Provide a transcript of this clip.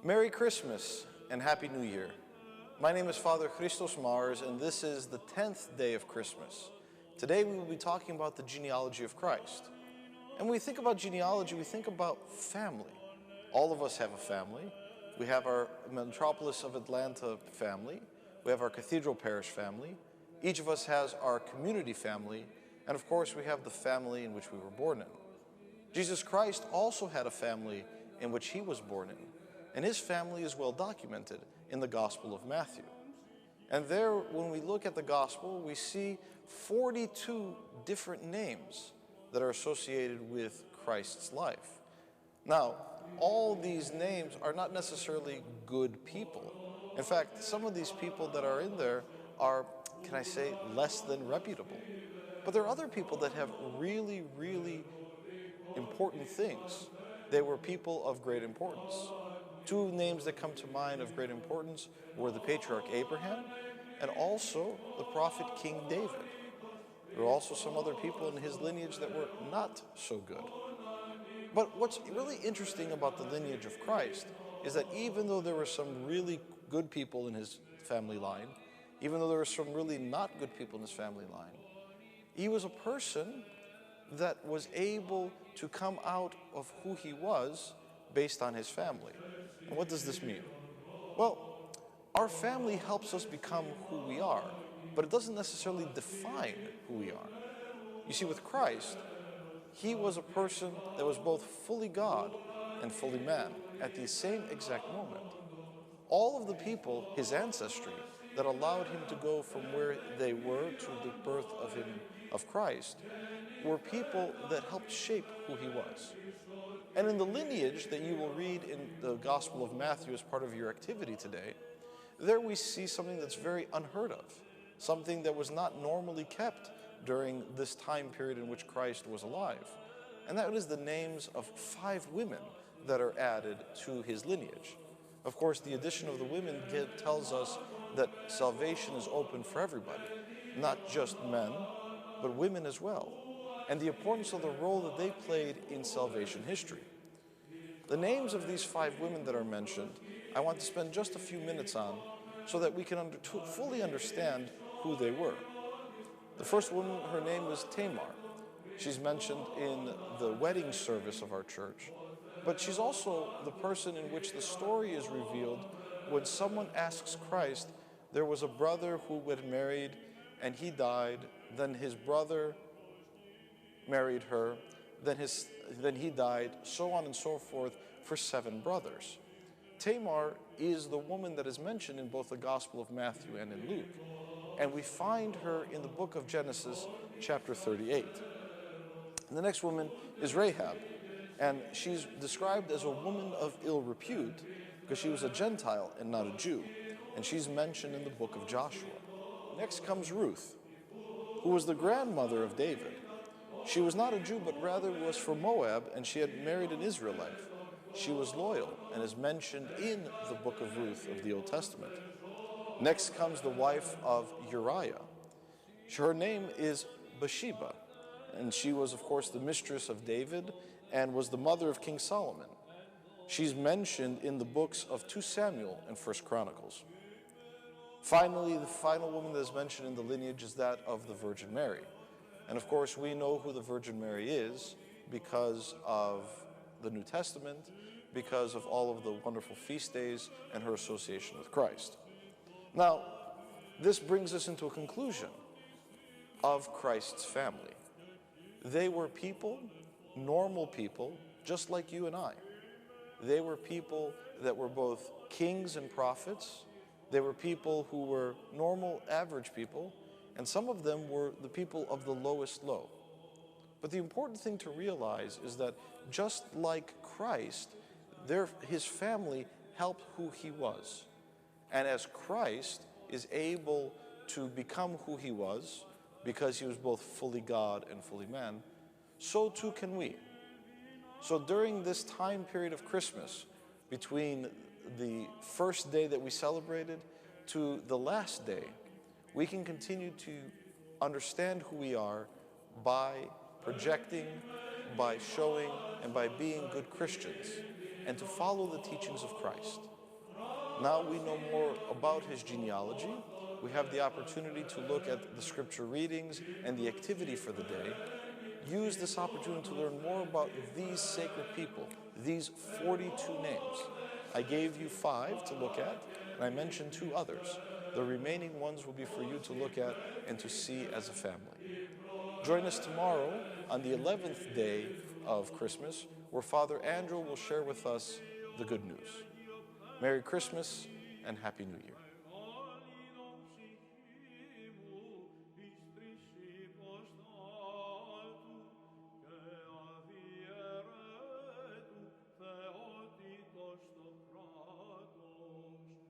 Merry Christmas and Happy New Year. My name is Father Christos and this is the 10th day of Christmas. Today we will be talking about the genealogy of Christ. And when we think about genealogy, we think about family. All of us have a family. We have our Metropolis of Atlanta family. We have our Cathedral parish family. Each of us has our community family. And of course, we have the family in which we were born in. Jesus Christ also had a family in which he was born in. And his family is well documented in the Gospel of Matthew. And there, when we look at the Gospel, we see 42 different names that are associated with Christ's life. Now, all these names are not necessarily good people. In fact, some of these people that are in there are, can I say, less than reputable. But there are other people that have really, really important things. They were people of great importance. Two names that come to mind of great importance were the patriarch Abraham and also the prophet King David. There were also some other people in his lineage that were not so good. But what's really interesting about the lineage of Christ is that even though there were some really good people in his family line, even though there were some really not good people in his family line, he was a person that was able to come out of who he was based on his family. And what does this mean? Well, our family helps us become who we are, but it doesn't necessarily define who we are. You see, with Christ, he was a person that was both fully God and fully man at the same exact moment. All of the people, his ancestry, that allowed him to go from where they were to the birth of Christ, were people that helped shape who he was. And in the lineage that you will read in the Gospel of Matthew as part of your activity today, there we see something that's very unheard of, something that was not normally kept during this time period in which Christ was alive. And that is the names of 5 women that are added to his lineage. Of course, the addition of the women tells us that salvation is open for everybody, not just men, but women as well, and the importance of the role that they played in salvation history. The names of these 5 women that are mentioned, I want to spend just a few minutes on so that we can fully understand who they were. The first woman, her name was Tamar. She's mentioned in the wedding service of our church, but she's also the person in which the story is revealed when someone asks Christ, there was a brother who had married and he died, then his brother married her, then he died, so on and so forth, for 7 brothers. Tamar is the woman that is mentioned in both the Gospel of Matthew and in Luke. And we find her in the book of Genesis, chapter 38. And the next woman is Rahab. And she's described as a woman of ill repute because she was a Gentile and not a Jew. And she's mentioned in the book of Joshua. Next comes Ruth, who was the grandmother of David. She was not a Jew, but rather was from Moab, and she had married an Israelite. She was loyal and is mentioned in the book of Ruth of the Old Testament. Next comes the wife of Uriah. Her name is Bathsheba, and she was, of course, the mistress of David and was the mother of King Solomon. She's mentioned in the books of 2 Samuel and 1 Chronicles. Finally, the final woman that is mentioned in the lineage is that of the Virgin Mary. And of course, we know who the Virgin Mary is because of the New Testament, because of all of the wonderful feast days and her association with Christ. Now, this brings us into a conclusion of Christ's family. They were people, normal people, just like you and I. They were people that were both kings and prophets. They were people who were normal, average people, and some of them were the people of the lowest low. But the important thing to realize is that just like Christ, his family helped who he was. And as Christ is able to become who he was, because he was both fully God and fully man, so too can we. So during this time period of Christmas, between the first day that we celebrated to the last day, we can continue to understand who we are by projecting, by showing, and by being good Christians, and to follow the teachings of Christ. Now we know more about his genealogy. We have the opportunity to look at the scripture readings and the activity for the day. Use this opportunity to learn more about these sacred people, these 42 names. I gave you 5 to look at, and I mentioned 2 others. The remaining ones will be for you to look at and to see as a family. Join us tomorrow on the 11th day of Christmas, where Father Andrew will share with us the good news. Merry Christmas and Happy New Year.